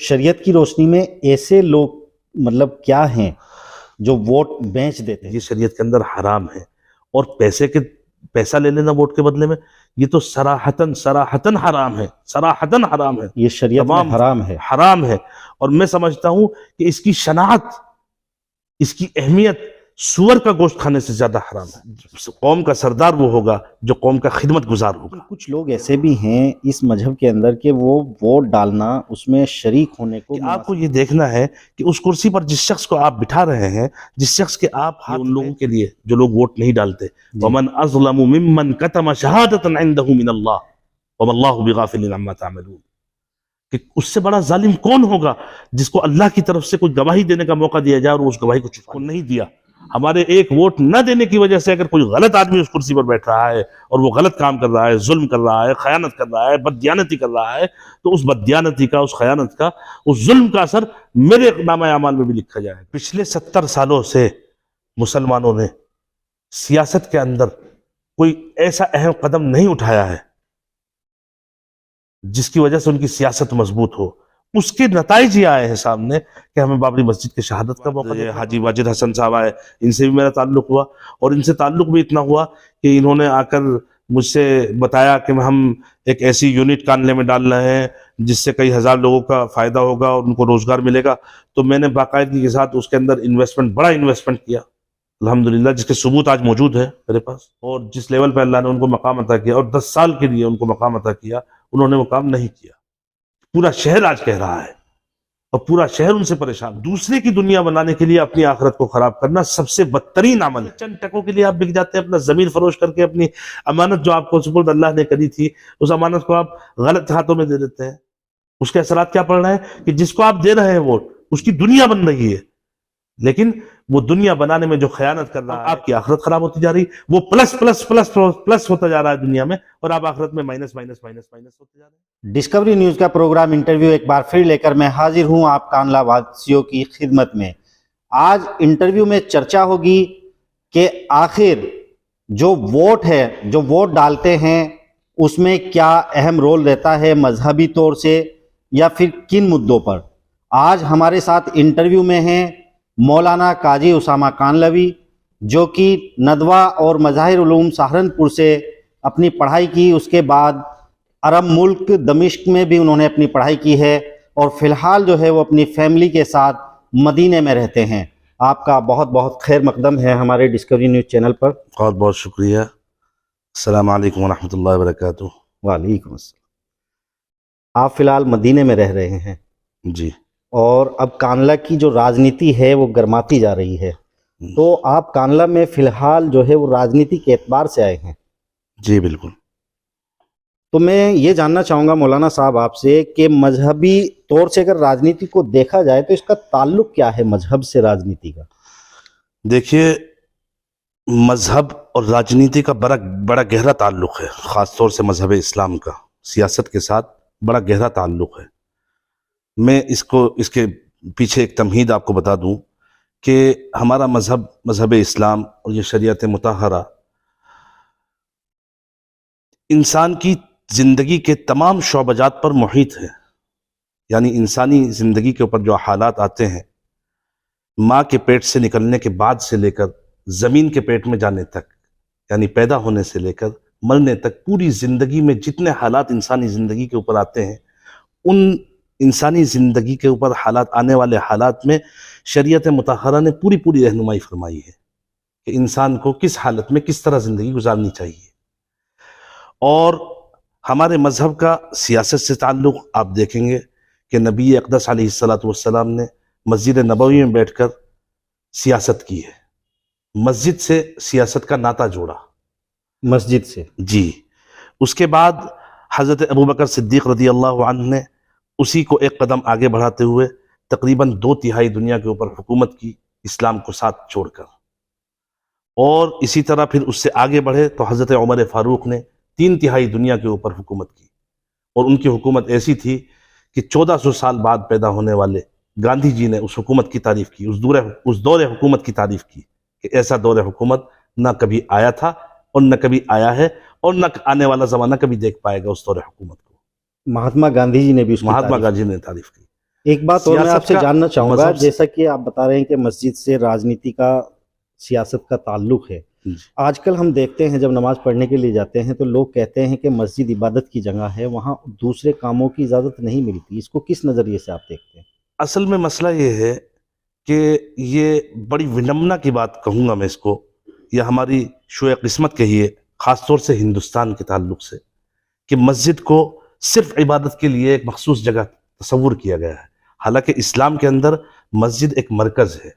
شریعت کی روشنی میں ایسے لوگ مطلب کیا ہیں جو ووٹ بیچ دیتے ہیں؟ یہ شریعت کے اندر حرام ہے، اور پیسہ لے لینا ووٹ کے بدلے میں، یہ تو صراحتاً حرام ہے، صراحتاً حرام ہے، یہ شریعت میں حرام ہے۔ حرام ہے۔ اور میں سمجھتا ہوں کہ اس کی شناعت، اس کی اہمیت سور کا گوشت کھانے سے زیادہ حرام ہے۔ قوم کا سردار وہ ہوگا جو قوم کا خدمت گزار ہوگا۔ کچھ لوگ ایسے بھی ہیں اس مذہب کے اندر کہ وہ ووٹ ڈالنا، اس میں شریک ہونے کو، کہ آپ کو یہ دیکھنا ہے کہ اس کرسی پر جس شخص کو آپ بٹھا رہے ہیں، جس شخص کے آپ ان لوگوں کے لیے جو لوگ ووٹ نہیں ڈالتے، وَمَنْ أَظْلَمُ مِمَّنْ كَتَمَ شَهَادَةً عِنْدَهُ مِنَ اللَّهِ وَمَا اللَّهُ بِغَافِلٍ عَمَّا تَعْمَلُونَ، کہ اس سے بڑا ظالم کون ہوگا جس کو اللہ کی طرف سے کوئی گواہی دینے کا موقع دیا جائے اور اس گواہی کو چھپا نہیں دیا۔ ہمارے ایک ووٹ نہ دینے کی وجہ سے اگر کوئی غلط آدمی اس کرسی پر بیٹھ رہا ہے اور وہ غلط کام کر رہا ہے، ظلم کر رہا ہے، خیانت کر رہا ہے، بددیانتی کر رہا ہے، تو اس بددیانتی کا، اس خیانت کا، اس ظلم کا اثر میرے نامہ اعمال میں بھی لکھا جائے گا۔ پچھلے 70 سالوں سے مسلمانوں نے سیاست کے اندر کوئی ایسا اہم قدم نہیں اٹھایا ہے جس کی وجہ سے ان کی سیاست مضبوط ہو۔ اس کے نتائج یہ آئے ہیں سامنے کہ ہمیں بابری مسجد کے شہادت کا موقع دیا۔ حاجی واجد حسن صاحب آئے، ان سے بھی میرا تعلق ہوا، اور ان سے تعلق بھی اتنا ہوا کہ انہوں نے آ کر مجھ سے بتایا کہ ہم ایک ایسی یونٹ کانلے میں ڈال رہے ہیں جس سے کئی ہزار لوگوں کا فائدہ ہوگا اور ان کو روزگار ملے گا۔ تو میں نے باقاعدگی کے ساتھ اس کے اندر بڑا انویسٹمنٹ کیا الحمدللہ، جس کے ثبوت آج موجود ہے میرے پاس، اور جس لیول پہ اللہ نے ان کو مقام عطا کیا اور 10 سال کے لیے ان کو مقام عطا کیا، انہوں نے وہ کام نہیں کیا۔ پورا شہر آج کہہ رہا ہے اور پورا شہر ان سے پریشان۔ دوسرے کی دنیا بنانے کے لیے اپنی آخرت کو خراب کرنا سب سے بدترین عمل ہے۔ چند ٹکوں کے لیے آپ بک جاتے ہیں، اپنا زمین فروش کر کے اپنی امانت جو آپ کو سپرد اللہ نے کری تھی، اس امانت کو آپ غلط ہاتھوں میں دے دیتے ہیں۔ اس کے اثرات کیا پڑ رہے ہیں کہ جس کو آپ دے رہے ہیں ووٹ، اس کی دنیا بن رہی ہے، لیکن وہ دنیا بنانے میں جو خیانت کر رہا ہے، آپ کی آخرت خراب ہوتی جا رہی، وہ پلس پلس پلس پلس ہوتا جا رہا ہے دنیا میں، اور آپ آخرت میں مائنس مائنس مائنس مائنس ہوتے جا رہے ہیں۔ ڈسکوری نیوز کا پروگرام انٹرویو ایک بار پھر لے کر میں حاضر ہوں آپ کانلہ واسیوں کی خدمت میں۔ آج انٹرویو میں چرچا ہوگی کہ آخر جو ووٹ ہے، جو ووٹ ڈالتے ہیں، اس میں کیا اہم رول رہتا ہے مذہبی طور سے یا پھر کن مدعوں پر۔ آج ہمارے ساتھ انٹرویو میں ہیں مولانا قاضی اسامہ کانلوی، جو کہ ندوہ اور مظاہر علوم سہارنپور سے اپنی پڑھائی کی، اس کے بعد عرب ملک دمشق میں بھی انہوں نے اپنی پڑھائی کی ہے، اور فی الحال جو ہے وہ اپنی فیملی کے ساتھ مدینے میں رہتے ہیں۔ آپ کا بہت بہت خیر مقدم ہے ہمارے ڈسکوری نیوز چینل پر۔ بہت بہت شکریہ۔ السلام علیکم ورحمۃ اللہ وبرکاتہ۔ وعلیکم السلام۔ آپ فی الحال مدینے میں رہ رہے ہیں جی، اور اب کانلہ کی جو راجنیتی ہے وہ گرماتی جا رہی ہے، تو آپ کانلہ میں فی الحال جو ہے وہ راجنیتی کے اعتبار سے آئے ہیں۔ جی بالکل۔ تو میں یہ جاننا چاہوں گا مولانا صاحب آپ سے کہ مذہبی طور سے اگر راجنیتی کو دیکھا جائے تو اس کا تعلق کیا ہے مذہب سے راجنیتی کا؟ دیکھیے، مذہب اور راجنیتی کا بڑا گہرا تعلق ہے، خاص طور سے مذہب اسلام کا سیاست کے ساتھ بڑا گہرا تعلق ہے۔ میں اس کے پیچھے ایک تمہید آپ کو بتا دوں کہ ہمارا مذہب اسلام اور یہ شریعت مطہرہ انسان کی زندگی کے تمام شعبجات پر محیط ہے، یعنی انسانی زندگی کے اوپر جو حالات آتے ہیں، ماں کے پیٹ سے نکلنے کے بعد سے لے کر زمین کے پیٹ میں جانے تک، یعنی پیدا ہونے سے لے کر مرنے تک، پوری زندگی میں جتنے حالات انسانی زندگی کے اوپر آتے ہیں، ان انسانی زندگی کے اوپر آنے والے حالات میں شریعت مطہرہ نے پوری رہنمائی فرمائی ہے کہ انسان کو کس حالت میں کس طرح زندگی گزارنی چاہیے۔ اور ہمارے مذہب کا سیاست سے تعلق آپ دیکھیں گے کہ نبی اقدس علیہ السلام نے مسجد نبوی میں بیٹھ کر سیاست کی ہے، مسجد سے سیاست کا ناطہ جوڑا، مسجد سے۔ جی۔ اس کے بعد حضرت ابوبکر صدیق رضی اللہ عنہ نے اسی کو ایک قدم آگے بڑھاتے ہوئے تقریباً 2/3 دنیا کے اوپر حکومت کی، اسلام کو ساتھ چھوڑ کر، اور اسی طرح پھر اس سے آگے بڑھے تو حضرت عمر فاروق نے 3/3 دنیا کے اوپر حکومت کی، اور ان کی حکومت ایسی تھی کہ 1400 سال بعد پیدا ہونے والے گاندھی جی نے اس حکومت کی تعریف کی، اس دور حکومت کی تعریف کی کہ ایسا دور حکومت نہ کبھی آیا تھا اور نہ کبھی آیا ہے اور نہ آنے والا زمانہ کبھی دیکھ پائے گا اس دور حکومت کو۔ مہاتما گاندھی جی نے بھی مہاتما گاندھی نے تعریف کی۔ ایک بات اور میں آپ سے جاننا چاہوں گا، مذہب سے- جیسا کہ آپ بتا رہے ہیں کہ مسجد سے راجنیتی کا، سیاست کا تعلق ہے، آج کل ہم دیکھتے ہیں جب نماز پڑھنے کے لیے جاتے ہیں تو لوگ کہتے ہیں کہ مسجد عبادت کی جگہ ہے، وہاں دوسرے کاموں کی اجازت نہیں ملتی، اس کو کس نظریے سے آپ دیکھتے ہیں؟ اصل میں مسئلہ یہ ہے کہ یہ بڑی ونمنا کی بات کہوں گا میں اس کو، یہ ہماری شوئے قسمت کہیے، خاص طور سے ہندوستان کے تعلق سے، کہ مسجد کو صرف عبادت کے لیے ایک مخصوص جگہ تصور کیا گیا ہے، حالانکہ اسلام کے اندر مسجد ایک مرکز ہے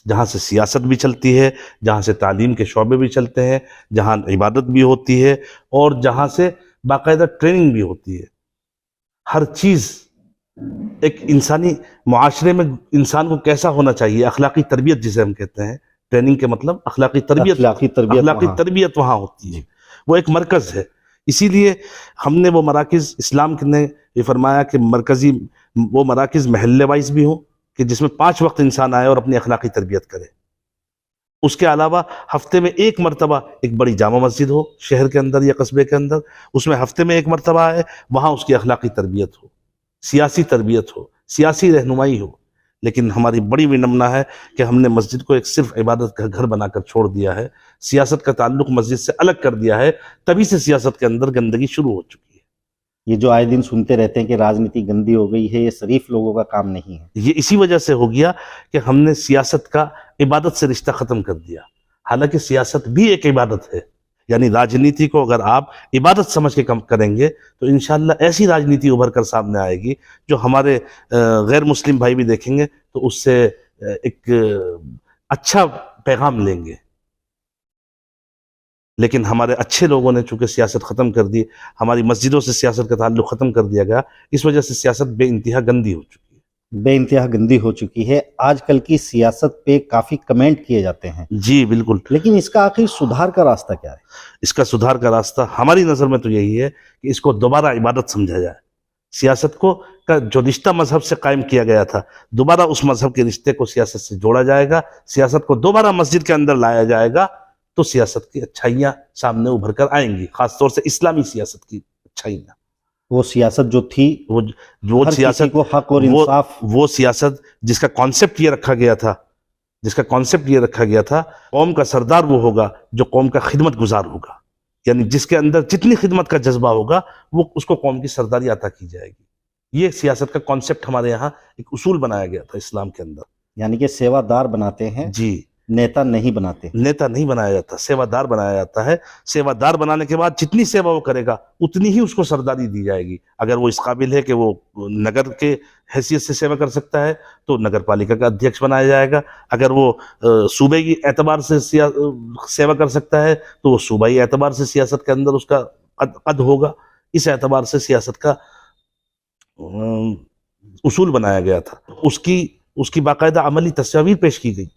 جہاں سے سیاست بھی چلتی ہے، جہاں سے تعلیم کے شعبے بھی چلتے ہیں، جہاں عبادت بھی ہوتی ہے، اور جہاں سے باقاعدہ ٹریننگ بھی ہوتی ہے۔ ہر چیز ایک انسانی معاشرے میں انسان کو کیسا ہونا چاہیے، اخلاقی تربیت جسے ہم کہتے ہیں، ٹریننگ کے مطلب اخلاقی تربیت وہاں ہوتی ہے، وہ ایک مرکز ہے۔ اسی لیے ہم نے وہ مراکز، اسلام نے یہ فرمایا کہ وہ مراکز محلے وائز بھی ہوں، کہ جس میں 5 وقت انسان آئے اور اپنی اخلاقی تربیت کرے۔ اس کے علاوہ ہفتے میں ایک مرتبہ ایک بڑی جامع مسجد ہو شہر کے اندر یا قصبے کے اندر، اس میں ہفتے میں ایک مرتبہ آئے، وہاں اس کی اخلاقی تربیت ہو، سیاسی تربیت ہو، سیاسی رہنمائی ہو۔ لیکن ہماری بڑی ونمنا ہے کہ ہم نے مسجد کو ایک صرف عبادت کا گھر بنا کر چھوڑ دیا ہے، سیاست کا تعلق مسجد سے الگ کر دیا ہے، تبھی سے سیاست کے اندر گندگی شروع ہو چکی ہے۔ یہ جو آئے دن سنتے رہتے ہیں کہ راجنیتی گندی ہو گئی ہے، یہ شریف لوگوں کا کام نہیں ہے۔ یہ اسی وجہ سے ہو گیا کہ ہم نے سیاست کا عبادت سے رشتہ ختم کر دیا، حالانکہ سیاست بھی ایک عبادت ہے۔ یعنی راجنیتی کو اگر آپ عبادت سمجھ کے کم کریں گے تو انشاءاللہ ایسی راجنیتی ابھر کر سامنے آئے گی جو ہمارے غیر مسلم بھائی بھی دیکھیں گے تو اس سے ایک اچھا پیغام لیں گے۔ لیکن ہمارے اچھے لوگوں نے چونکہ سیاست ختم کر دی، ہماری مسجدوں سے سیاست کا تعلق ختم کر دیا گیا، اس وجہ سے سیاست بے انتہا گندی ہو چکی ہے۔ بے انتہا گندی ہو چکی ہے۔ آج کل کی سیاست پہ کافی کمنٹ کیے جاتے ہیں، جی بالکل۔ لیکن اس کا آخر سدھار کا راستہ کیا ہے؟ اس کا سدھار کا راستہ ہماری نظر میں تو یہی ہے کہ اس کو دوبارہ عبادت سمجھا جائے۔ سیاست کو کا جو رشتہ مذہب سے قائم کیا گیا تھا، دوبارہ اس مذہب کے رشتے کو سیاست سے جوڑا جائے گا، سیاست کو دوبارہ مسجد کے اندر لایا جائے گا، تو سیاست کی اچھائیاں سامنے ابھر کر آئیں گی، خاص طور سے اسلامی سیاست کی اچھائیاں۔ وہ سیاست جو تھی، وہ ہر کسی سیاست کو حق اور انصاف، وہ سیاست جس کا کانسیپٹ یہ رکھا گیا تھا، قوم کا سردار وہ ہوگا جو قوم کا خدمت گزار ہوگا، یعنی جس کے اندر جتنی خدمت کا جذبہ ہوگا وہ اس کو قوم کی سرداری عطا کی جائے گی۔ یہ سیاست کا کانسیپٹ ہمارے یہاں ایک اصول بنایا گیا تھا اسلام کے اندر۔ یعنی کہ سیوا دار بناتے ہیں، جی، نیتا نہیں بناتے۔ نیتا نہیں بنایا جاتا، سیوا دار بنایا جاتا ہے۔ سیوا دار بنانے کے بعد جتنی سیوا وہ کرے گا اتنی ہی اس کو سرداری دی جائے گی۔ اگر وہ اس قابل ہے کہ وہ نگر کے حیثیت سے سیوا کر سکتا ہے تو نگر پالیکا کا ادھیکش بنایا جائے گا، اگر وہ صوبے کی اعتبار سے سیوا کر سکتا ہے تو وہ صوبائی اعتبار سے سیاست کے اندر اس کا قد ہوگا۔ اس اعتبار سے سیاست کا اصول بنایا گیا تھا، اس کی باقاعدہ عملی تصاویر پیش کی گئی۔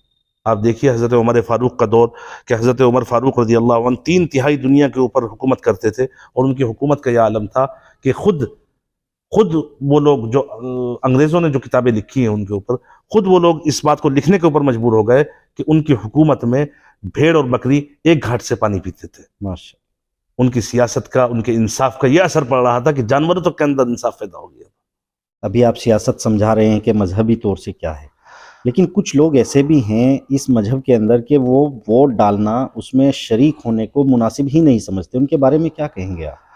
آپ دیکھیے حضرت عمر فاروق کا دور، کہ حضرت عمر فاروق رضی اللہ عنہ 3/4 دنیا کے اوپر حکومت کرتے تھے، اور ان کی حکومت کا یہ عالم تھا کہ خود وہ لوگ جو انگریزوں نے جو کتابیں لکھی ہیں ان کے اوپر، خود وہ لوگ اس بات کو لکھنے کے اوپر مجبور ہو گئے کہ ان کی حکومت میں بھیڑ اور بکری ایک گھاٹ سے پانی پیتے تھے۔ ماشاء، ان کی سیاست کا، ان کے انصاف کا یہ اثر پڑ رہا تھا کہ جانوروں تک کے اندر انصاف پیدا ہو گیا۔ ابھی آپ سیاست سمجھا رہے ہیں کہ مذہبی طور سے کیا ہے، لیکن کچھ لوگ ایسے بھی ہیں اس مذہب کے اندر کہ وہ ووٹ ڈالنا، اس میں شریک ہونے کو مناسب ہی نہیں سمجھتے، ان کے بارے میں کیا کہیں گے آپ؟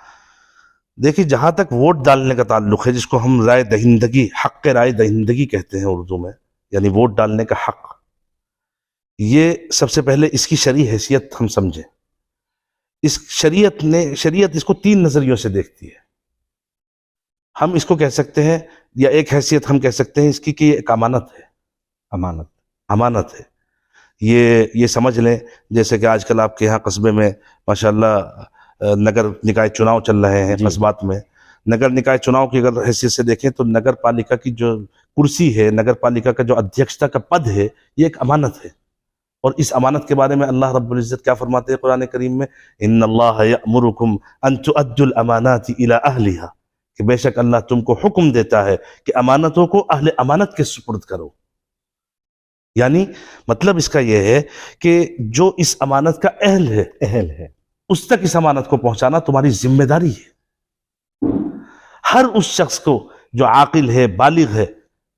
دیکھیے، جہاں تک ووٹ ڈالنے کا تعلق ہے، جس کو ہم رائے دہندگی، حق رائے دہندگی کہتے ہیں اردو میں، یعنی ووٹ ڈالنے کا حق، یہ سب سے پہلے اس کی شرعی حیثیت ہم سمجھیں۔ اس شریعت اس کو 3 نظریوں سے دیکھتی ہے۔ ہم اس کو کہہ سکتے ہیں، یا ایک حیثیت ہم کہہ سکتے ہیں اس کی کہ یہ ایک امانت ہے۔ امانت ہے۔ یہ سمجھ لیں جیسے کہ آج کل آپ کے یہاں قصبے میں ماشاءاللہ نگر نکائے چناؤ چل رہے ہیں، قصبات میں نگر نکائے چناؤ کی اگر حیثیت سے دیکھیں تو نگر پالیکا کی جو کرسی ہے، نگر پالیکا کا جو ادھیکشتا کا پد ہے، یہ ایک امانت ہے۔ اور اس امانت کے بارے میں اللہ رب العزت کیا فرماتے ہیں قرآن کریم میں؟ ان اللہ یأمرکم ان تؤدوا الامانات الی اہلھا، کہ بے شک اللہ تم کو حکم دیتا ہے کہ امانتوں کو اہل امانت کے سپرد کرو۔ یعنی مطلب اس کا یہ ہے کہ جو اس امانت کا اہل ہے اس تک اس امانت کو پہنچانا تمہاری ذمہ داری ہے۔ ہر اس شخص کو جو عاقل ہے، بالغ ہے،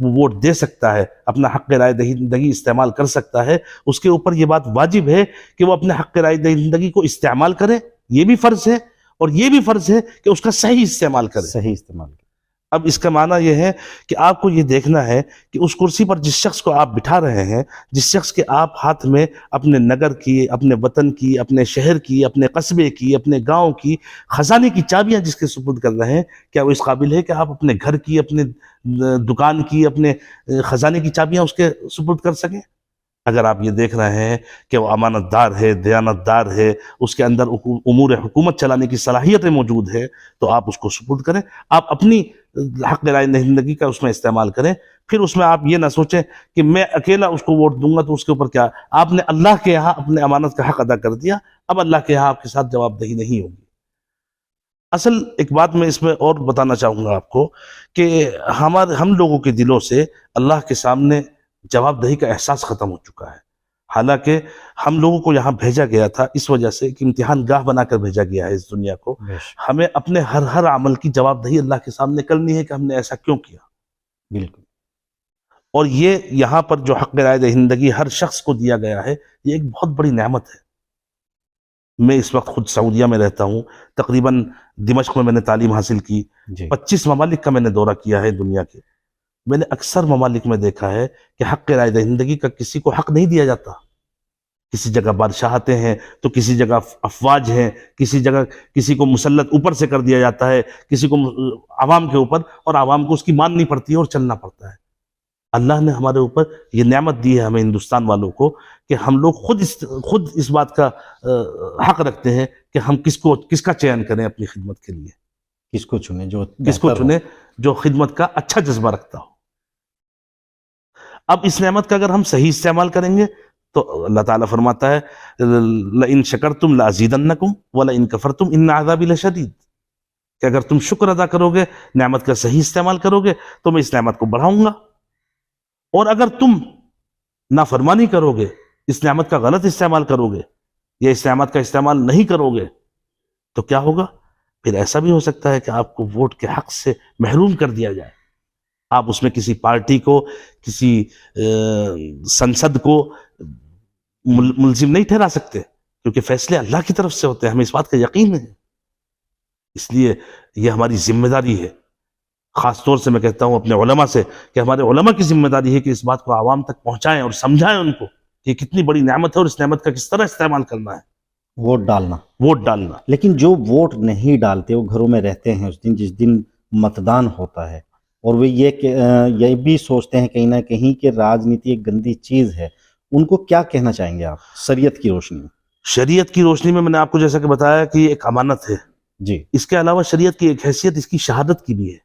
وہ ووٹ دے سکتا ہے, اپنا حق رائے دہندگی استعمال کر سکتا ہے, اس کے اوپر یہ بات واجب ہے کہ وہ اپنے حق رائے دہندگی کو استعمال کرے, یہ بھی فرض ہے, اور یہ بھی فرض ہے کہ اس کا صحیح استعمال کرے. صحیح استعمال. اب اس کا معنی یہ ہے کہ آپ کو یہ دیکھنا ہے کہ اس کرسی پر جس شخص کو آپ بٹھا رہے ہیں, جس شخص کے آپ ہاتھ میں اپنے نگر کی, اپنے وطن کی, اپنے شہر کی, اپنے قصبے کی, اپنے گاؤں کی خزانے کی چابیاں جس کے سپرد کر رہے ہیں, کیا وہ اس قابل ہے کہ آپ اپنے گھر کی, اپنے دکان کی, اپنے خزانے کی چابیاں اس کے سپرد کر سکیں؟ اگر آپ یہ دیکھ رہے ہیں کہ وہ امانت دار ہے, دیانت دار ہے, اس کے اندر امور حکومت چلانے کی صلاحیتیں موجود ہے, تو آپ اس کو سپرد کریں. آپ اپنی حق رائے دہندگی کا اس میں استعمال کریں. پھر اس میں آپ یہ نہ سوچیں کہ میں اکیلا اس کو ووٹ دوں گا تو اس کے اوپر کیا, آپ نے اللہ کے یہاں اپنے امانت کا حق ادا کر دیا, اب اللہ کے یہاں آپ کے ساتھ جواب دہی نہیں ہوگی. اصل ایک بات میں اس میں اور بتانا چاہوں گا آپ کو کہ ہم لوگوں کے دلوں سے اللہ کے سامنے جواب دہی کا احساس ختم ہو چکا ہے. حالانکہ ہم لوگوں کو یہاں بھیجا گیا تھا اس وجہ سے کہ امتحان گاہ بنا کر بھیجا گیا ہے اس دنیا کو. ہمیں اپنے ہر عمل کی جواب دہی اللہ کے سامنے کرنی ہے کہ ہم نے ایسا کیوں کیا. بالکل. اور یہ یہاں پر جو حق رائے دہندگی ہر شخص کو دیا گیا ہے, یہ ایک بہت بڑی نعمت ہے. میں اس وقت خود سعودیہ میں رہتا ہوں, تقریباً دمشق میں نے تعلیم حاصل کی, 25 ممالک کا میں نے دورہ کیا ہے دنیا کے. میں نے اکثر ممالک میں دیکھا ہے کہ حق رائے دہندگی کا کسی کو حق نہیں دیا جاتا. کسی جگہ بادشاہتیں ہیں تو کسی جگہ افواج ہیں, کسی جگہ کسی کو مسلط اوپر سے کر دیا جاتا ہے, کسی کو عوام کے اوپر, اور عوام کو اس کی ماننی پڑتی ہے اور چلنا پڑتا ہے. اللہ نے ہمارے اوپر یہ نعمت دی ہے ہمیں ہندوستان والوں کو کہ ہم لوگ خود اس بات کا حق رکھتے ہیں کہ ہم کس کا چین کریں اپنی خدمت کے لیے, کس کو چنیں جو خدمت کا اچھا جذبہ رکھتا ہو. اب اس نعمت کا اگر ہم صحیح استعمال کریں گے تو اللہ تعالیٰ فرماتا ہے لئن شکرتم لازیدنکم ولئن کفرتم ان عذابی لشدید, کہ اگر تم شکر ادا کرو گے, نعمت کا صحیح استعمال کرو گے تو میں اس نعمت کو بڑھاؤں گا, اور اگر تم نافرمانی کرو گے, اس نعمت کا غلط استعمال کرو گے, یا اس نعمت کا استعمال نہیں کرو گے, تو کیا ہوگا؟ پھر ایسا بھی ہو سکتا ہے کہ آپ کو ووٹ کے حق سے محروم کر دیا جائے. آپ اس میں کسی پارٹی کو, کسی سنسد کو ملزم نہیں ٹھہرا سکتے, کیونکہ فیصلے اللہ کی طرف سے ہوتے ہیں, ہمیں اس بات کا یقین ہے. اس لیے یہ ہماری ذمہ داری ہے. خاص طور سے میں کہتا ہوں اپنے علماء سے کہ ہمارے علماء کی ذمہ داری ہے کہ اس بات کو عوام تک پہنچائیں اور سمجھائیں ان کو کہ یہ کتنی بڑی نعمت ہے اور اس نعمت کا کس طرح استعمال کرنا ہے. ووٹ ڈالنا. لیکن جو ووٹ نہیں ڈالتے وہ گھروں میں رہتے ہیں اس دن جس دن متدان ہوتا ہے, اور وہ یہ بھی سوچتے ہیں کہیں نہ کہیں کہ راجنیتی ایک گندی چیز ہے, ان کو کیا کہنا چاہیں گے آپ شریعت کی روشنی میں؟ شریعت کی روشنی میں نے آپ کو جیسا کہ بتایا کہ یہ ایک امانت ہے جی. اس کے علاوہ شریعت کی ایک حیثیت اس کی شہادت کی بھی ہے.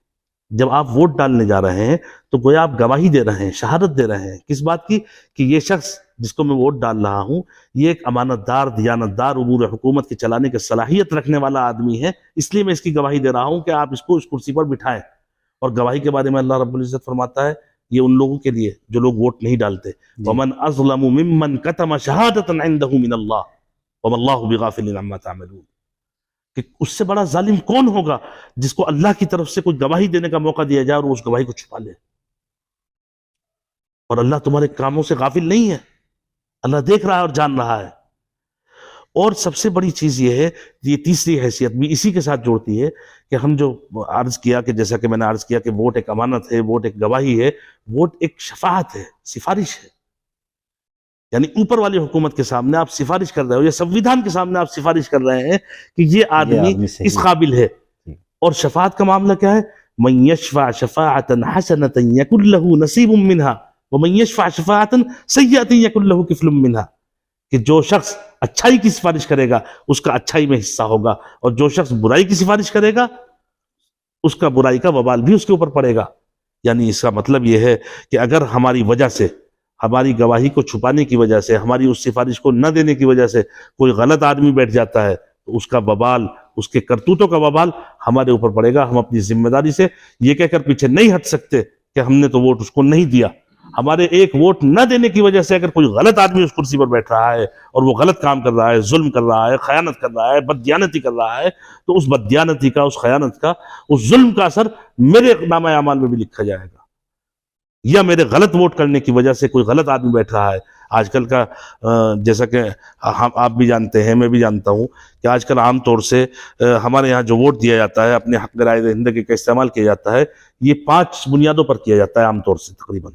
جب آپ ووٹ ڈالنے جا رہے ہیں تو گویا آپ گواہی دے رہے ہیں, شہادت دے رہے ہیں. کس بات کی؟ کہ یہ شخص جس کو میں ووٹ ڈال رہا ہوں یہ ایک امانت دار, دیانت دار, امور حکومت کے چلانے کی صلاحیت رکھنے والا آدمی ہے, اس لیے میں اس کی گواہی دے رہا ہوں کہ آپ اس کو اس کرسی پر بٹھائیں. اور گواہی کے بارے میں اللہ رب العزت فرماتا ہے یہ ان لوگوں کے لیے جو لوگ ووٹ نہیں ڈالتے, وَمَنْ أَظْلَمُ مِمَّنْ كَتَمَ شَهَادَةً عِنْدَهُ مِنَ اللَّهِ وَمَا اللَّهُ بِغَافِلٍ عَمَّا تَعْمَلُونَ. کہ اس سے بڑا ظالم کون ہوگا جس کو اللہ کی طرف سے کوئی گواہی دینے کا موقع دیا جائے اور وہ اس گواہی کو چھپا لے. اور اللہ تمہارے کاموں سے غافل نہیں ہے, اللہ دیکھ رہا ہے اور جان رہا ہے. اور سب سے بڑی چیز یہ ہے, یہ تیسری حیثیت بھی اسی کے ساتھ جوڑتی ہے کہ ہم جو عرض کیا کہ جیسا کہ میں نے عرض کیا کہ ووٹ ایک امانت ہے, ووٹ ایک گواہی ہے, ووٹ ایک شفاعت ہے, سفارش ہے. یعنی اوپر والی حکومت کے سامنے آپ سفارش کر رہے ہو, یا سنویدھان کے سامنے آپ سفارش کر رہے ہیں کہ یہ آدمی اس قابل ہے. اور شفاعت کا معاملہ کیا ہے؟ من یشفع شفاعتا حسنتا یکن له نصیب منها ومن یشفع شفاعتا سیئتا یکن له کفل منها. کہ جو شخص اچھائی کی سفارش کرے گا اس کا اچھائی میں حصہ ہوگا, اور جو شخص برائی کی سفارش کرے گا اس کا برائی کا وبال بھی اس کے اوپر پڑے گا. یعنی اس کا مطلب یہ ہے کہ اگر ہماری وجہ سے, ہماری گواہی کو چھپانے کی وجہ سے, ہماری اس سفارش کو نہ دینے کی وجہ سے کوئی غلط آدمی بیٹھ جاتا ہے تو اس کا وبال, اس کے کرتوتوں کا وبال ہمارے اوپر پڑے گا. ہم اپنی ذمہ داری سے یہ کہہ کر پیچھے نہیں ہٹ سکتے کہ ہم نے تو ووٹ اس کو نہیں دیا, ہمارے ایک ووٹ نہ دینے کی وجہ سے اگر کوئی غلط آدمی اس کرسی پر بیٹھ رہا ہے اور وہ غلط کام کر رہا ہے، ظلم کر رہا ہے، خیانت کر رہا ہے، بددیانتی کر رہا ہے، تو اس بددیانتی کا، اس خیانت کا، اس ظلم کا اثر میرے نامہ اعمال میں بھی لکھا جائے گا. یا میرے غلط ووٹ کرنے کی وجہ سے کوئی غلط آدمی بیٹھ رہا ہے. آج کل کا جیسا کہ آپ بھی جانتے ہیں، میں بھی جانتا ہوں کہ آج کل عام طور سے ہمارے یہاں جو ووٹ دیا جاتا ہے، اپنے حق رائے دہندگی کا استعمال کیا جاتا ہے، یہ 5 بنیادوں پر کیا جاتا ہے عام طور سے. تقریباً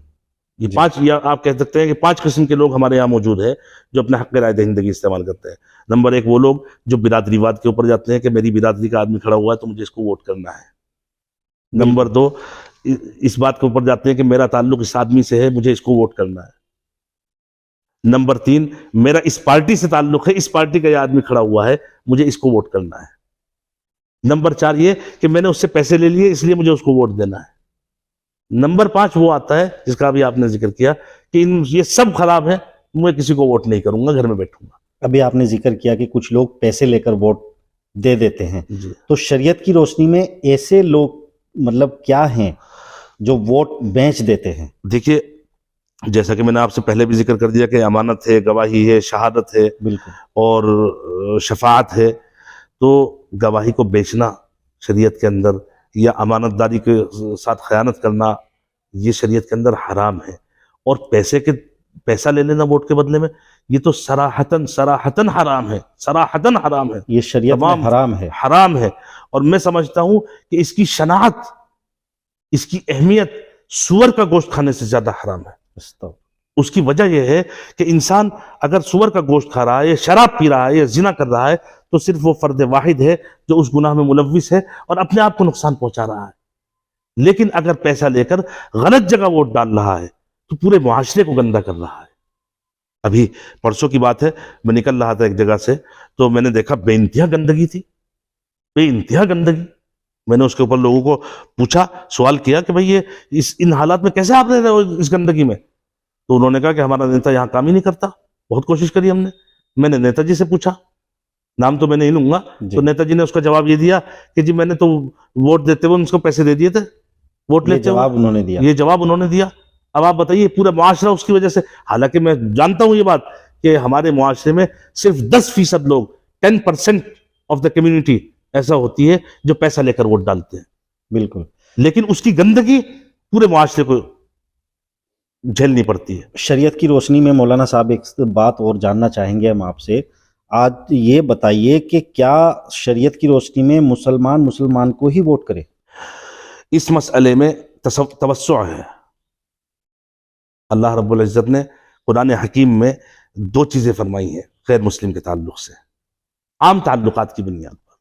یہ 5، یا آپ کہہ سکتے ہیں کہ 5 قسم کے لوگ ہمارے یہاں موجود ہیں جو اپنے حق رائے دہندگی استعمال کرتے ہیں. نمبر 1 وہ لوگ جو برادری واد کے اوپر جاتے ہیں کہ میری برادری کا آدمی کھڑا ہوا ہے تو مجھے اس کو ووٹ کرنا ہے. نمبر 2 اس بات کے اوپر جاتے ہیں کہ میرا تعلق اس آدمی سے ہے، مجھے اس کو ووٹ کرنا ہے. نمبر 3 میرا اس پارٹی سے تعلق ہے، اس پارٹی کا یہ آدمی کھڑا ہوا ہے، مجھے اس کو ووٹ کرنا ہے. نمبر 4 یہ کہ میں نے اس سے پیسے لے لیے اس لیے مجھے اس کو ووٹ دینا ہے. نمبر 5 وہ آتا ہے جس کا بھی آپ نے ذکر کیا کہ یہ سب خراب ہے، میں کسی کو ووٹ نہیں کروں گا، گھر میں بیٹھوں گا. ابھی آپ نے ذکر کیا کہ کچھ لوگ پیسے لے کر ووٹ دے دیتے ہیں، جی. تو شریعت کی روشنی میں ایسے لوگ مطلب کیا ہیں جو ووٹ بیچ دیتے ہیں؟ دیکھیے، جیسا کہ میں نے آپ سے پہلے بھی ذکر کر دیا کہ امانت ہے، گواہی ہے، شہادت ہے، بالکل، اور شفاعت ہے. تو گواہی کو بیچنا شریعت کے اندر، یا امانت داری کے ساتھ خیانت کرنا، یہ شریعت کے اندر حرام ہے. اور پیسہ لے لینا ووٹ کے بدلے میں، یہ تو صراحتاً حرام ہے، صراحتاً حرام ہے، یہ شریعت میں حرام ہے. حرام ہے. اور میں سمجھتا ہوں کہ اس کی شناعت، اس کی اہمیت سور کا گوشت کھانے سے زیادہ حرام ہے. اس کی وجہ یہ ہے کہ انسان اگر سور کا گوشت کھا رہا ہے، یا شراب پی رہا ہے، یا زنا کر رہا ہے، تو صرف وہ فرد واحد ہے جو اس گناہ میں ملوث ہے اور اپنے آپ کو نقصان پہنچا رہا ہے. لیکن اگر پیسہ لے کر غلط جگہ ووٹ ڈال رہا ہے تو پورے معاشرے کو گندا کر رہا ہے. ابھی پرسوں کی بات ہے، میں نکل رہا تھا ایک جگہ سے، تو میں نے دیکھا بے انتہا گندگی تھی، بے انتہا گندگی. میں نے اس کے اوپر لوگوں کو پوچھا، سوال کیا کہ بھئی یہ ان حالات میں کیسے آپ رہ رہے ہو اس گندگی میں؟ تو انہوں نے کہا کہ ہمارا نیتا یہاں کام ہی نہیں کرتا. بہت کوشش کری ہم نے. میں نے نیتا جی سے پوچھا، نام تو میں نہیں لوں گا، تو نیتا جی نے اس کا جواب یہ دیا کہ جی میں نے تو ووٹ دیتے ہوئے ان کو پیسے دے دیے تھے، ووٹ لیتے ہوئے. جواب انہوں نے دیا، یہ جواب انہوں نے دیا. اب آپ بتائیے، پورا معاشرہ اس کی وجہ سے، حالانکہ میں جانتا ہوں یہ بات کہ ہمارے معاشرے میں صرف 10% لوگ، 10% آف دا کمیونٹی ایسا ہوتی ہے جو پیسہ لے کر ووٹ ڈالتے ہیں. بالکل. لیکن اس کی گندگی پورے معاشرے کو جھیلنی پڑتی ہے. شریعت کی روشنی میں مولانا صاحب ایک بات اور جاننا چاہیں گے ہم آپ سے. آج یہ بتائیے کہ کیا شریعت کی روشنی میں مسلمان کو ہی ووٹ کرے؟ اس مسئلے میں توسع ہے. اللہ رب العزت نے قرآن حکیم میں 2 چیزیں فرمائی ہیں غیر مسلم کے تعلق سے، عام تعلقات کی بنیاد پر.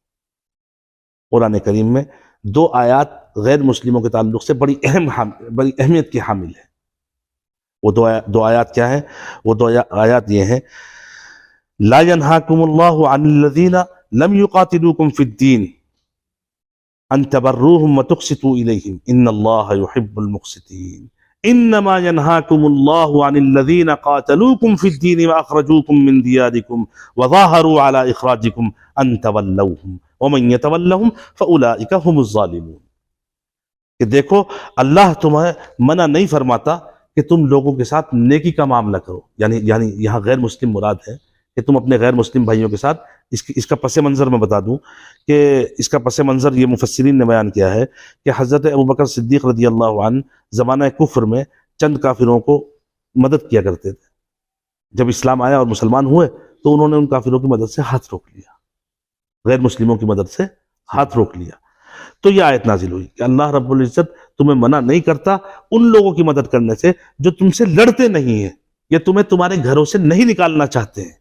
قرآن کریم میں 2 آیات غیر مسلموں کے تعلق سے بڑی اہمیت کی حامل ہے. وہ 2 آیات کیا ہیں؟ وہ 2 آیات یہ ہیں: لا ينهاكم الله عن الذين لم يقاتلوكم في الدين ان تبروهم وتقسطوا اليهم ان الله يحب المقسطين انما ينهاكم الله عن الذين قاتلوكم في الدين واخرجوكم من دياركم وظاهروا على اخراجكم ان تولوهم ومن يتولهم فاولئك هم الظالمون. کہ دیکھو، اللہ تمہیں منع نہیں فرماتا کہ تم لوگوں کے ساتھ نیکی کا معاملہ کرو. یعنی یہاں غیر مسلم مراد ہے کہ تم اپنے غیر مسلم بھائیوں کے ساتھ، اس کا پس منظر میں بتا دوں کہ اس کا پس منظر یہ مفسرین نے بیان کیا ہے کہ حضرت ابوبکر صدیق رضی اللہ عنہ زمانہ کفر میں چند کافروں کو مدد کیا کرتے تھے. جب اسلام آیا اور مسلمان ہوئے تو انہوں نے ان کافروں کی مدد سے ہاتھ روک لیا، غیر مسلموں کی مدد سے ہاتھ روک لیا. تو یہ آیت نازل ہوئی کہ اللہ رب العزت تمہیں منع نہیں کرتا ان لوگوں کی مدد کرنے سے جو تم سے لڑتے نہیں ہیں یا تمہیں تمہارے گھروں سے نہیں نکالنا چاہتے ہیں،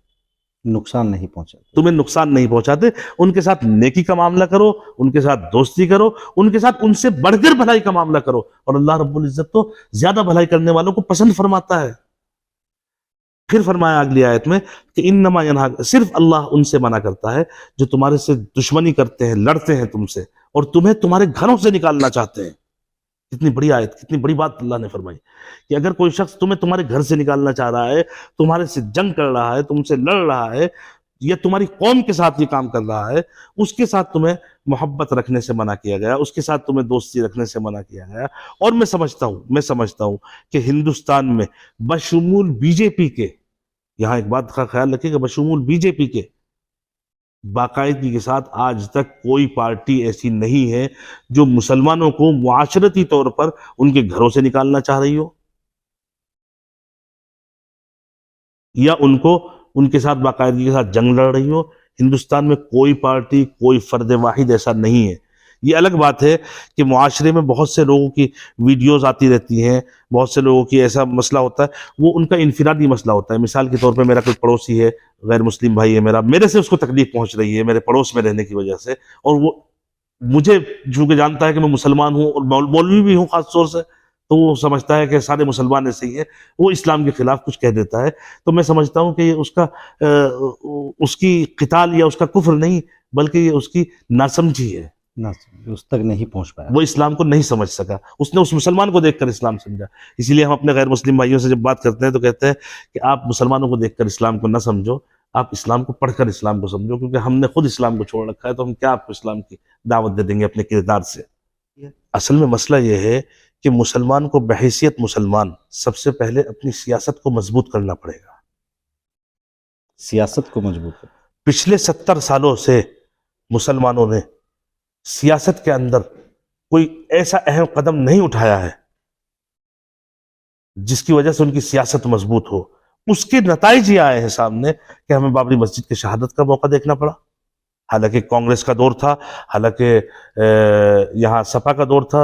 نقصان نہیں پہنچاتے، تمہیں نقصان نہیں پہنچاتے. ان کے ساتھ نیکی کا معاملہ کرو، ان کے ساتھ دوستی کرو، ان کے ساتھ ان سے بڑھ کر بھلائی کا معاملہ کرو. اور اللہ رب العزت تو زیادہ بھلائی کرنے والوں کو پسند فرماتا ہے. پھر فرمایا اگلی آیت میں کہ انما ینہا، صرف اللہ ان سے منع کرتا ہے جو تمہارے سے دشمنی کرتے ہیں، لڑتے ہیں تم سے اور تمہیں تمہارے گھروں سے نکالنا چاہتے ہیں. کتنی بڑی آیت، کتنی بڑی بات اللہ نے فرمائی کہ اگر کوئی شخص تمہیں تمہارے گھر سے نکالنا چاہ رہا ہے، تمہارے سے جنگ کر رہا ہے، تم سے لڑ رہا ہے، یا تمہاری قوم کے ساتھ یہ کام کر رہا ہے، اس کے ساتھ تمہیں محبت رکھنے سے منع کیا گیا، اس کے ساتھ تمہیں دوستی رکھنے سے منع کیا گیا۔ اور میں سمجھتا ہوں کہ ہندوستان میں بشمول بی جے پی کے، یہاں ایک بات کا خیال رکھیں کہ بشمول بی جے پی کے باقاعدگی کے ساتھ آج تک کوئی پارٹی ایسی نہیں ہے جو مسلمانوں کو معاشرتی طور پر ان کے گھروں سے نکالنا چاہ رہی ہو، یا ان کے ساتھ باقاعدگی کے ساتھ جنگ لڑ رہی ہو۔ ہندوستان میں کوئی پارٹی، کوئی فرد واحد ایسا نہیں ہے۔ یہ الگ بات ہے کہ معاشرے میں بہت سے لوگوں کی ویڈیوز آتی رہتی ہیں، بہت سے لوگوں کی ایسا مسئلہ ہوتا ہے، وہ ان کا انفرادی مسئلہ ہوتا ہے۔ مثال کے طور پہ میرا کوئی پڑوسی ہے، غیر مسلم بھائی ہے میرے سے اس کو تکلیف پہنچ رہی ہے میرے پڑوس میں رہنے کی وجہ سے، اور وہ مجھے چونکہ جانتا ہے کہ میں مسلمان ہوں اور مولوی بھی ہوں خاص طور سے، تو وہ سمجھتا ہے کہ سارے مسلمان ایسے ہی ہیں، وہ اسلام کے خلاف کچھ کہہ دیتا ہے، تو میں سمجھتا ہوں کہ یہ اس کی قتال یا اس کا کفر نہیں، بلکہ یہ اس کی ناسمجھی ہے، اس تک نہیں پہنچ پایا، وہ اسلام کو نہیں سمجھ سکا، اس نے اس مسلمان کو دیکھ کر اسلام سمجھا۔ اسی لیے ہم اپنے غیر مسلم بھائیوں سے جب بات کرتے ہیں تو کہتے ہیں کہ آپ مسلمانوں کو دیکھ کر اسلام کو نہ سمجھو، آپ اسلام کو پڑھ کر اسلام کو سمجھو، کیونکہ ہم نے خود اسلام کو چھوڑ رکھا ہے، تو ہم کیا آپ کو اسلام کی دعوت دے دیں گے اپنے کردار سے۔ اصل میں مسئلہ یہ ہے کہ مسلمان کو بحیثیت مسلمان سب سے پہلے اپنی سیاست کو مضبوط کرنا پڑے گا، سیاست کو مضبوط کرنا۔ پچھلے 70 سالوں سے مسلمانوں نے سیاست کے اندر کوئی ایسا اہم قدم نہیں اٹھایا ہے جس کی وجہ سے ان کی سیاست مضبوط ہو۔ اس کے نتائج یہ آئے ہیں سامنے کہ ہمیں بابری مسجد کی شہادت کا موقع دیکھنا پڑا، حالانکہ کانگریس کا دور تھا، حالانکہ یہاں سپا کا دور تھا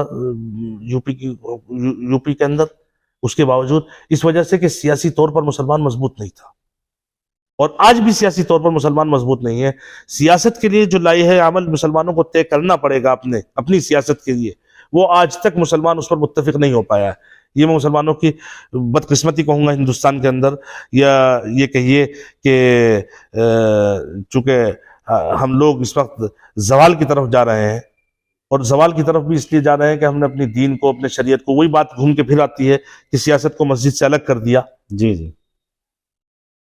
یو پی کے اندر، اس کے باوجود اس وجہ سے کہ سیاسی طور پر مسلمان مضبوط نہیں تھا، اور آج بھی سیاسی طور پر مسلمان مضبوط نہیں ہے۔ سیاست کے لیے جو لائحہ عمل مسلمانوں کو طے کرنا پڑے گا اپنی سیاست کے لیے، وہ آج تک مسلمان اس پر متفق نہیں ہو پایا ہے۔ یہ میں مسلمانوں کی بدقسمتی کہوں گا ہندوستان کے اندر، یا یہ کہیے کہ چونکہ ہم لوگ اس وقت زوال کی طرف جا رہے ہیں، اور زوال کی طرف بھی اس لیے جا رہے ہیں کہ ہم نے اپنی دین کو، اپنے شریعت کو، وہی بات گھوم کے پھر آتی ہے کہ سیاست کو مسجد سے الگ کر دیا۔ جی،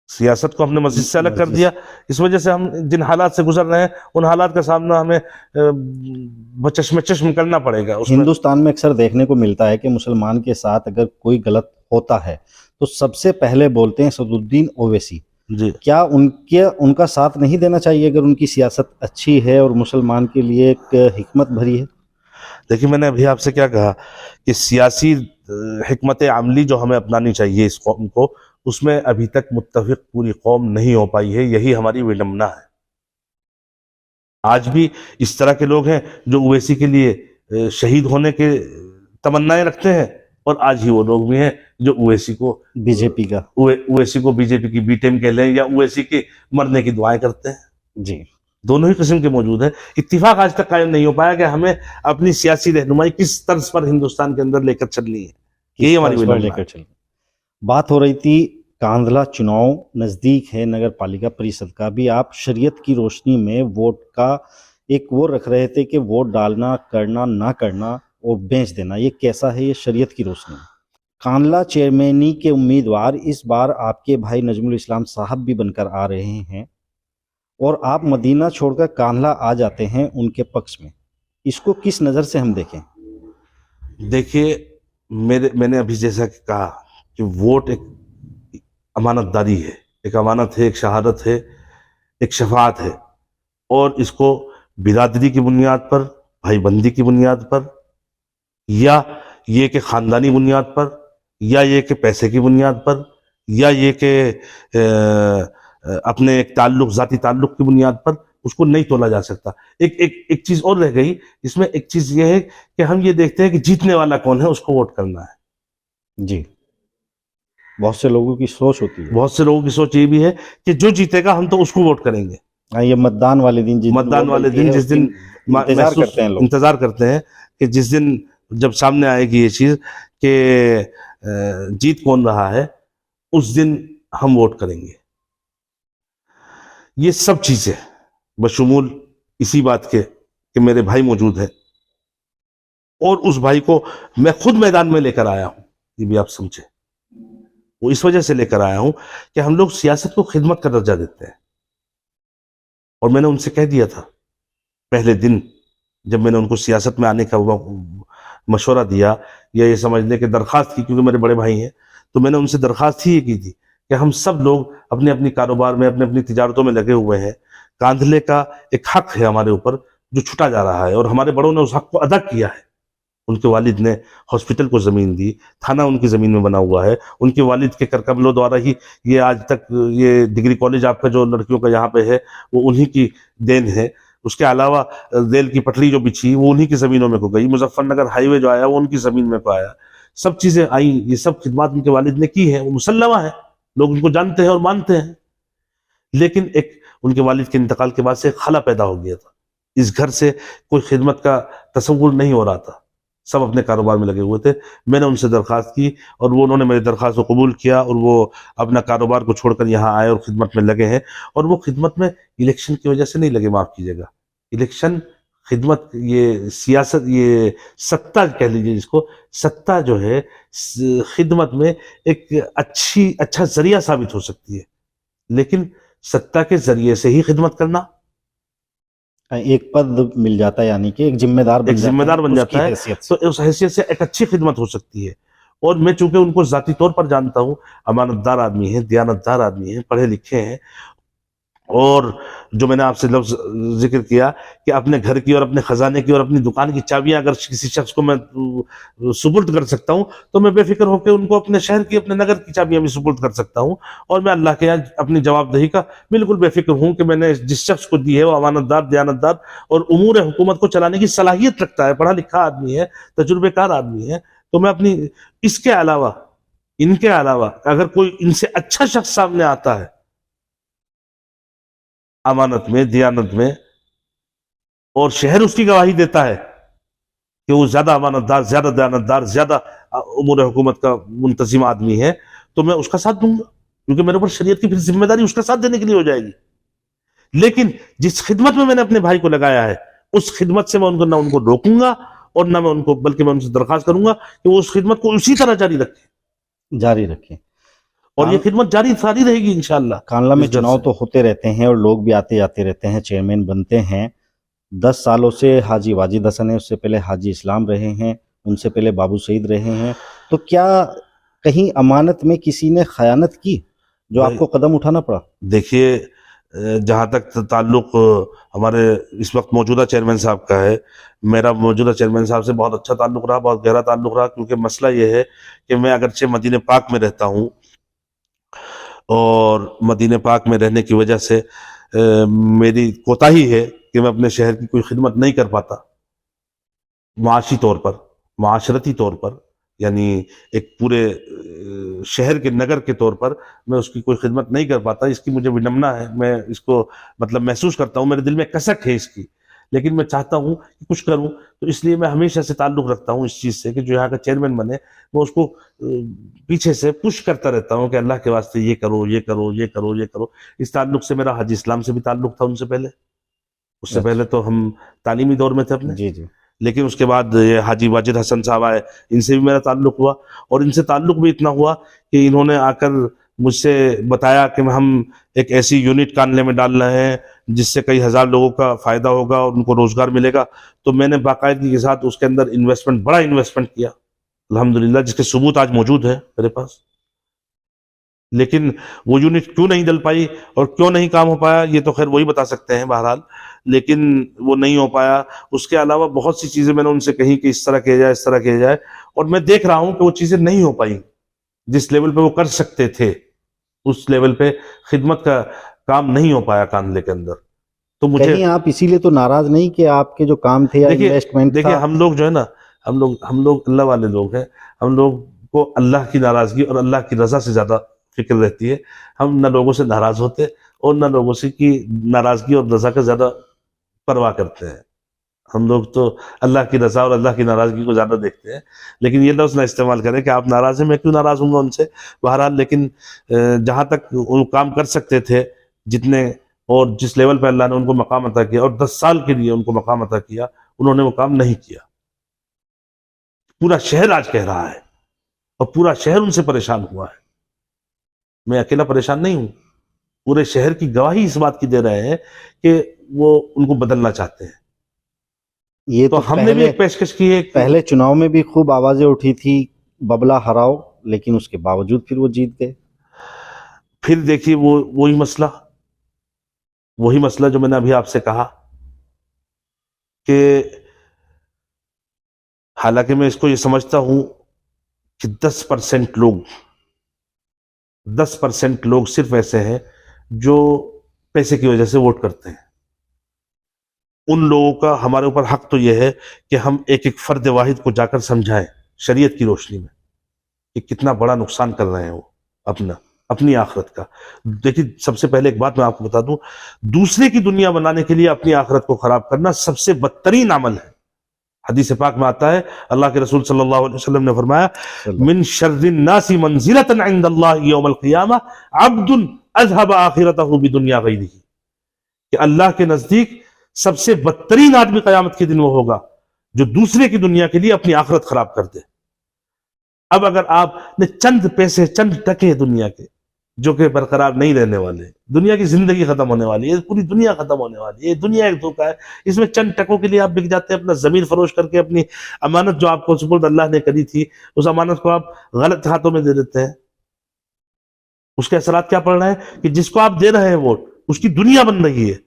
سیاست کو ہم نے مسجد سے الگ کر دیا، اس وجہ سے ہم جن حالات سے گزر رہے ہیں ان حالات کا سامنا ہمیں چشم کرنا پڑے گا۔ ہندوستان میں اکثر دیکھنے کو ملتا ہے کہ مسلمان کے ساتھ اگر کوئی غلط ہوتا ہے تو سب سے پہلے بولتے ہیں اسدالدین اویسی۔ جی، کیا ان کا ساتھ نہیں دینا چاہیے اگر ان کی سیاست اچھی ہے اور مسلمان کے لیے ایک حکمت بھری ہے؟ دیکھیں، میں نے ابھی آپ سے کیا کہا کہ سیاسی حکمت عملی جو ہمیں اپنانی چاہیے اس قوم کو، اس میں ابھی تک متفق پوری قوم نہیں ہو پائی ہے، یہی ہماری وڈمبنا ہے۔ آج بھی اس طرح کے لوگ ہیں جو اویسی کے لیے شہید ہونے کے تمنائیں رکھتے ہیں، اور آج ہی وہ لوگ بھی ہیں جو اویسی کو بی جے پی کی بی ٹیم کہہ لیں، یا اویسی کے مرنے کی دعائیں کرتے ہیں۔ جی، دونوں ہی قسم کے موجود ہیں۔ اتفاق آج تک قائم نہیں ہو پایا کہ ہمیں اپنی سیاسی رہنمائی کس طرز پر ہندوستان کے اندر لے کر چلنی ہے، یہی ہماری وڈمبنا ہے۔ بات ہو رہی تھی کاندھلا چناؤ نزدیک ہے نگر پالیکا پریشد کا بھی، آپ شریعت کی روشنی میں ووٹ کا ایک وہ رکھ رہے تھے کہ ووٹ ڈالنا، کرنا نہ کرنا اور بیچ دینا، یہ کیسا ہے یہ شریعت کی روشنی میں؟ کاندھلا چیئرمینی کے امیدوار اس بار آپ کے بھائی نجم الاسلام صاحب بھی بن کر آ رہے ہیں، اور آپ مدینہ چھوڑ کر کاندھلا آ جاتے ہیں ان کے پکش میں، اس کو کس نظر سے ہم دیکھیں؟ دیکھیے، میں نے ابھی جیسا کہ کہا کہ ووٹ ایک امانت داری ہے، ایک امانت ہے، ایک شہادت ہے، ایک شفاعت ہے، اور اس کو برادری کی بنیاد پر، بھائی بندی کی بنیاد پر، یا یہ کہ خاندانی بنیاد پر، یا یہ کہ پیسے کی بنیاد پر، یا یہ کہ اپنے ایک ذاتی تعلق کی بنیاد پر اس کو نہیں تولا جا سکتا۔ ایک چیز اور رہ گئی اس میں، ایک چیز یہ ہے کہ ہم یہ دیکھتے ہیں کہ جیتنے والا کون ہے، اس کو ووٹ کرنا ہے۔ جی، بہت سے لوگوں کی سوچ ہوتی ہے، بہت سے لوگوں کی سوچ یہ بھی ہے کہ جو جیتے گا ہم تو اس کو ووٹ کریں گے۔ یہ متدان والے دن جس دن انتظار کرتے ہیں کہ جس دن جب سامنے آئے گی یہ چیز کہ جیت کون رہا ہے، اس دن ہم ووٹ کریں گے۔ یہ سب چیزیں بشمول اسی بات کے کہ میرے بھائی موجود ہیں، اور اس بھائی کو میں خود میدان میں لے کر آیا ہوں، یہ بھی آپ سمجھیں، وہ اس وجہ سے لے کر آیا ہوں کہ ہم لوگ سیاست کو خدمت کا درجہ دیتے ہیں۔ اور میں نے ان سے کہہ دیا تھا پہلے دن جب میں نے ان کو سیاست میں آنے کا مشورہ دیا یا یہ سمجھ لیں کہ درخواست کی، کیونکہ میرے بڑے بھائی ہیں، تو میں نے ان سے درخواست ہی یہ کی تھی کہ ہم سب لوگ اپنے اپنی کاروبار میں اپنی تجارتوں میں لگے ہوئے ہیں، کاندھلے کا ایک حق ہے ہمارے اوپر جو چھٹا جا رہا ہے، اور ہمارے بڑوں نے اس حق کو ادا کیا ہے۔ ان کے والد نے ہاسپٹل کو زمین دی، تھانہ ان کی زمین میں بنا ہوا ہے، ان کے والد کے کرکملوں دوارا ہی یہ آج تک یہ ڈگری کالج آپ کا جو لڑکیوں کا یہاں پہ ہے وہ انہی کی دین ہے۔ اس کے علاوہ ریل کی پٹری جو بچھی وہ انہی کی زمینوں میں کو گئی، مظفر نگر ہائی وے جو آیا وہ ان کی زمین میں کو آیا، سب چیزیں آئیں، یہ سب خدمات ان کے والد نے کی ہیں، وہ مسلمہ ہے، لوگ ان کو جانتے ہیں اور مانتے ہیں۔ لیکن ایک ان کے والد کے انتقال کے بعد سے ایک خلا پیدا ہو گیا تھا، اس گھر سے کوئی خدمت کا تصور نہیں ہو رہا تھا، سب اپنے کاروبار میں لگے ہوئے تھے۔ میں نے ان سے درخواست کی اور انہوں نے میری درخواست کو قبول کیا اور وہ اپنا کاروبار کو چھوڑ کر یہاں آئے اور خدمت میں لگے ہیں۔ اور وہ خدمت میں الیکشن کی وجہ سے نہیں لگے، معاف کیجیے گا، الیکشن خدمت، یہ سیاست، یہ ستہ کہہ لیجیے جس کو، ستہ جو ہے خدمت میں ایک اچھا ذریعہ ثابت ہو سکتی ہے، لیکن ستہ کے ذریعے سے ہی خدمت کرنا، ایک پد مل جاتا ہے، یعنی کہ ایک ذمہ دار بن جاتا ہے، تو اس حیثیت سے ایک اچھی خدمت ہو سکتی ہے۔ اور میں چونکہ ان کو ذاتی طور پر جانتا ہوں، امانت دار آدمی ہیں، دیانتدار آدمی ہیں، پڑھے لکھے ہیں، اور جو میں نے آپ سے لفظ ذکر کیا کہ اپنے گھر کی اور اپنے خزانے کی اور اپنی دکان کی چابیاں اگر کسی شخص کو میں سپرد کر سکتا ہوں تو میں بے فکر ہو کے ان کو اپنے شہر کی، اپنے نگر کی چابیاں بھی سپرد کر سکتا ہوں، اور میں اللہ کے یہاں اپنی جواب دہی کا بالکل بے فکر ہوں کہ میں نے جس شخص کو دی ہے وہ امانت دار، دیانتدار اور امور حکومت کو چلانے کی صلاحیت رکھتا ہے، پڑھا لکھا آدمی ہے، تجربے کار آدمی ہے۔ تو میں اپنی اس کے علاوہ، ان کے علاوہ اگر کوئی ان سے اچھا شخص سامنے آتا ہے امانت میں، دیانت میں، اور شہر اس کی گواہی دیتا ہے کہ وہ زیادہ امانت دار، زیادہ دیانتدار، زیادہ امور حکومت کا منتظم آدمی ہے، تو میں اس کا ساتھ دوں گا، کیونکہ میرے اوپر شریعت کی پھر ذمہ داری اس کا ساتھ دینے کے لیے ہو جائے گی۔ لیکن جس خدمت میں نے اپنے بھائی کو لگایا ہے اس خدمت سے میں نہ ان کو روکوں گا اور نہ میں ان کو، بلکہ میں ان سے درخواست کروں گا کہ وہ اس خدمت کو اسی طرح جاری رکھیں، اور یہ خدمت جاری ساری رہے گی انشاءاللہ۔ کانلا میں چناؤ تو ہوتے رہتے ہیں اور لوگ بھی آتے جاتے رہتے ہیں، چیئرمین بنتے ہیں۔ 10 سالوں سے حاجی واجد حسن ہے، اس سے پہلے حاجی اسلام رہے ہیں، ان سے پہلے بابو سعید رہے ہیں، تو کیا کہیں امانت میں کسی نے خیانت کی جو آپ کو قدم اٹھانا پڑا؟ دیکھیے، جہاں تک تعلق ہمارے اس وقت موجودہ چیئرمین صاحب کا ہے، میرا موجودہ چیئرمین صاحب سے بہت اچھا تعلق رہا، بہت گہرا تعلق رہا، کیونکہ مسئلہ یہ ہے کہ میں اگرچہ مدینہ پاک میں رہتا ہوں اور مدینہ پاک میں رہنے کی وجہ سے میری کوتاہی ہے کہ میں اپنے شہر کی کوئی خدمت نہیں کر پاتا، معاشی طور پر، معاشرتی طور پر، یعنی ایک پورے شہر کے، نگر کے طور پر میں اس کی کوئی خدمت نہیں کر پاتا۔ اس کی مجھے ونمنا ہے، میں اس کو مطلب محسوس کرتا ہوں، میرے دل میں کسک ہے اس کی، لیکن میں چاہتا ہوں کہ کچھ کروں، تو اس لیے میں ہمیشہ سے تعلق رکھتا ہوں اس چیز سے کہ جو یہاں کا چیئرمین بنے میں اس کو پیچھے سے پش کرتا رہتا ہوں کہ اللہ کے واسطے یہ کرو، یہ کرو، یہ کرو، یہ کرو۔ اس تعلق سے میرا حاجی اسلام سے بھی تعلق تھا، ان سے پہلے، اس سے پہلے تو ہم تعلیمی دور میں تھے اپنے، جی جی، لیکن اس کے بعد یہ حاجی واجد حسن صاحب آئے، ان سے بھی میرا تعلق ہوا، اور ان سے تعلق بھی اتنا ہوا کہ انہوں نے آ کر مجھ سے بتایا کہ ہم ایک ایسی یونٹ کانلے میں ڈال رہے ہیں جس سے کئی ہزار لوگوں کا فائدہ ہوگا اور ان کو روزگار ملے گا، تو میں نے باقاعدگی کے ساتھ اس کے اندر انویسٹمنٹ، بڑا انویسٹمنٹ کیا الحمدللہ، جس کے ثبوت آج موجود ہے میرے پاس۔ لیکن وہ یونٹ کیوں نہیں ڈل پائی اور کیوں نہیں کام ہو پایا یہ تو خیر وہی بتا سکتے ہیں، بہرحال لیکن وہ نہیں ہو پایا۔ اس کے علاوہ بہت سی چیزیں میں نے ان سے کہیں کہ اس طرح کیا جائے، اس طرح کیا جائے، اور میں دیکھ رہا ہوں کہ وہ چیزیں نہیں ہو پائیں جس لیول پہ وہ کر سکتے تھے، اس لیول پہ خدمت کا کام نہیں ہو پایا کانلے کے اندر۔ تو مجھے کہیں آپ اسی لیے تو ناراض نہیں کہ آپ کے جو کام تھے یا انویسٹمنٹ دیکھیے ہم لوگ جو ہے نا، ہم لوگ اللہ والے لوگ ہیں، ہم لوگ کو اللہ کی ناراضگی اور اللہ کی رضا سے زیادہ فکر رہتی ہے، ہم نہ لوگوں سے ناراض ہوتے اور نہ لوگوں سے کی ناراضگی اور رضا کا زیادہ پرواہ کرتے ہیں۔ ہم لوگ تو اللہ کی رضا اور اللہ کی ناراضگی کو زیادہ دیکھتے ہیں، لیکن یہ لفظ نہ استعمال کریں کہ آپ ناراض ہیں، میں کیوں ناراض ہوں گا ان سے، بہرحال لیکن جہاں تک وہ کام کر سکتے تھے، جتنے اور جس لیول پہ اللہ نے ان کو مقام عطا کیا اور 10 سال کے لیے ان کو مقام عطا کیا، انہوں نے وہ کام نہیں کیا۔ پورا شہر آج کہہ رہا ہے اور پورا شہر ان سے پریشان ہوا ہے، میں اکیلا پریشان نہیں ہوں، پورے شہر کی گواہی اس بات کی دے رہے ہیں کہ وہ ان کو بدلنا چاہتے ہیں. یہ تو ہم نے بھی ایک پیشکش کی ہے کہ پہلے چناؤ میں بھی خوب آوازیں اٹھی تھی ببلا ہراؤ، لیکن اس کے باوجود پھر وہ جیت گئے. پھر دیکھیے وہی مسئلہ جو میں نے ابھی آپ سے کہا کہ حالانکہ میں اس کو یہ سمجھتا ہوں کہ 10% لوگ صرف ایسے ہیں جو پیسے کی وجہ سے ووٹ کرتے ہیں. ان لوگوں کا ہمارے اوپر حق تو یہ ہے کہ ہم ایک ایک فرد واحد کو جا کر سمجھائیں شریعت کی روشنی میں کہ کتنا بڑا نقصان کر رہے ہیں وہ اپنی آخرت کا. دیکھیے سب سے پہلے ایک بات میں آپ کو بتا دوں، دوسرے کی دنیا بنانے کے لیے اپنی آخرت کو خراب کرنا سب سے بدترین عمل ہے. حدیث پاک میں آتا ہے، اللہ کے رسول صلی اللہ علیہ وسلم نے فرمایا من شر الناس منزلۃ عند اللہ یوم القیامہ عبد اذهب آخرتہ بدنیا غیرہ، کہ اللہ کے نزدیک سب سے بدترین آدمی قیامت کے دن وہ ہوگا جو دوسرے کی دنیا کے لیے اپنی آخرت خراب کر دے. اب اگر آپ نے چند پیسے، چند ٹکے دنیا کے جو کہ برقرار نہیں رہنے والے، دنیا کی زندگی ختم ہونے والی ہے، پوری دنیا ختم ہونے والی ہے، دنیا ایک دھوکہ ہے، اس میں چند ٹکوں کے لیے آپ بک جاتے ہیں، اپنا زمین فروش کر کے اپنی امانت جو آپ کو سپرد اللہ نے کری تھی اس امانت کو آپ غلط ہاتھوں میں دے دیتے ہیں. اس کے اثرات کیا پڑ رہے ہیں کہ جس کو آپ دے رہے ہیں ووٹ اس کی دنیا بن رہی ہے،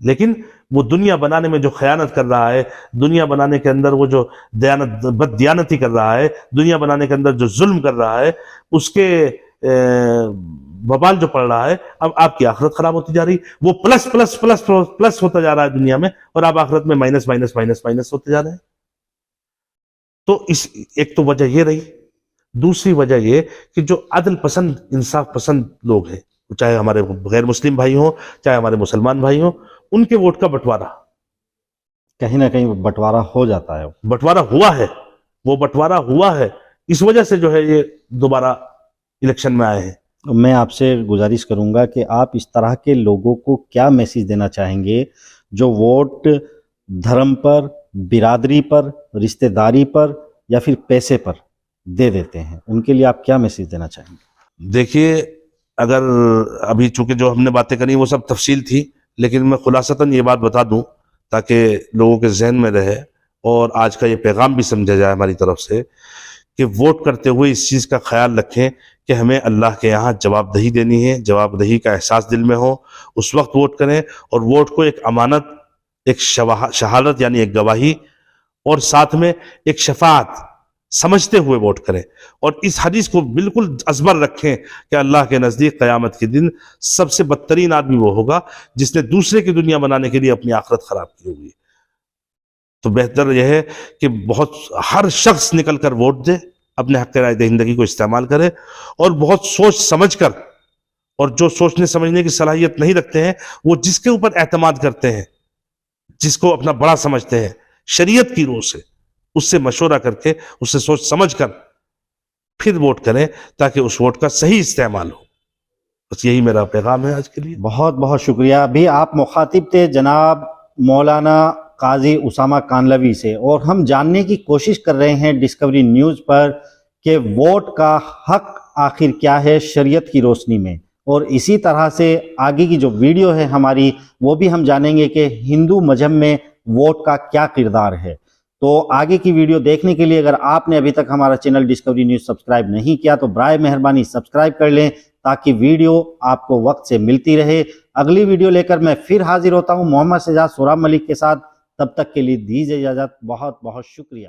لیکن وہ دنیا بنانے میں جو خیانت کر رہا ہے، دنیا بنانے کے اندر وہ جو بد دیانتی کر رہا ہے، دنیا بنانے کے اندر جو ظلم کر رہا ہے، اس کے وبال جو پڑ رہا ہے، اب آپ کی آخرت خراب ہوتی جا رہی، وہ پلس پلس پلس پلس ہوتا جا رہا ہے دنیا میں، اور آپ آخرت میں مائنس مائنس مائنس مائنس ہوتے جا رہے ہیں. تو ایک تو وجہ یہ رہی. دوسری وجہ یہ کہ جو عدل پسند، انصاف پسند لوگ ہیں، چاہے ہمارے غیر مسلم بھائی ہوں، چاہے ہمارے مسلمان بھائی ہوں، ان کے ووٹ کا بٹوارا کہیں نہ کہیں بٹوارا ہو جاتا ہے. بٹوارا ہوا ہے، اس وجہ سے جو ہے یہ دوبارہ الیکشن میں آئے ہیں. میں آپ سے گزارش کروں گا کہ آپ اس طرح کے لوگوں کو کیا میسیج دینا چاہیں گے جو ووٹ دھرم پر، برادری پر، رشتہ داری پر یا پھر پیسے پر دے دیتے ہیں؟ ان کے لیے آپ کیا میسیج دینا چاہیں گے؟ دیکھیے، اگر ابھی چونکہ جو ہم نے باتیں کری وہ سب تفصیل تھی، لیکن میں خلاصتاً یہ بات بتا دوں تاکہ لوگوں کے ذہن میں رہے اور آج کا یہ پیغام بھی سمجھا جائے ہماری طرف سے کہ ووٹ کرتے ہوئے اس چیز کا خیال رکھیں کہ ہمیں اللہ کے یہاں جواب دہی دینی ہے، جواب دہی کا احساس دل میں ہو، اس وقت ووٹ کریں، اور ووٹ کو ایک امانت، ایک شہادت یعنی ایک گواہی، اور ساتھ میں ایک شفاعت سمجھتے ہوئے ووٹ کریں. اور اس حدیث کو بالکل ازبر رکھیں کہ اللہ کے نزدیک قیامت کے دن سب سے بدترین آدمی وہ ہوگا جس نے دوسرے کی دنیا بنانے کے لیے اپنی آخرت خراب کی ہوگی. تو بہتر یہ ہے کہ ہر شخص نکل کر ووٹ دے، اپنے حق رائے دہندگی کو استعمال کرے، اور بہت سوچ سمجھ کر، اور جو سوچنے سمجھنے کی صلاحیت نہیں رکھتے ہیں وہ جس کے اوپر اعتماد کرتے ہیں، جس کو اپنا بڑا سمجھتے ہیں شریعت کی روح سے، اس سے مشورہ کر کے، اس سے سوچ سمجھ کر پھر ووٹ کریں تاکہ اس ووٹ کا صحیح استعمال ہو. بس یہی میرا پیغام ہے آج کے لیے. بہت بہت شکریہ. ابھی آپ مخاطب تھے جناب مولانا قاضی اسامہ کانلوی سے، اور ہم جاننے کی کوشش کر رہے ہیں ڈسکوری نیوز پر کہ ووٹ کا حق آخر کیا ہے شریعت کی روشنی میں، اور اسی طرح سے آگے کی جو ویڈیو ہے ہماری وہ بھی ہم جانیں گے کہ ہندو مذہب میں ووٹ کا کیا کردار ہے. تو آگے کی ویڈیو دیکھنے کے لیے اگر آپ نے ابھی تک ہمارا چینل ڈسکوری نیوز سبسکرائب نہیں کیا تو برائے مہربانی سبسکرائب کر لیں تاکہ ویڈیو آپ کو وقت سے ملتی رہے. اگلی ویڈیو لے کر میں پھر حاضر ہوتا ہوں محمد شہزاد سوراب ملک کے ساتھ. تب تک کے لیے دیجیے اجازت. بہت بہت شکریہ.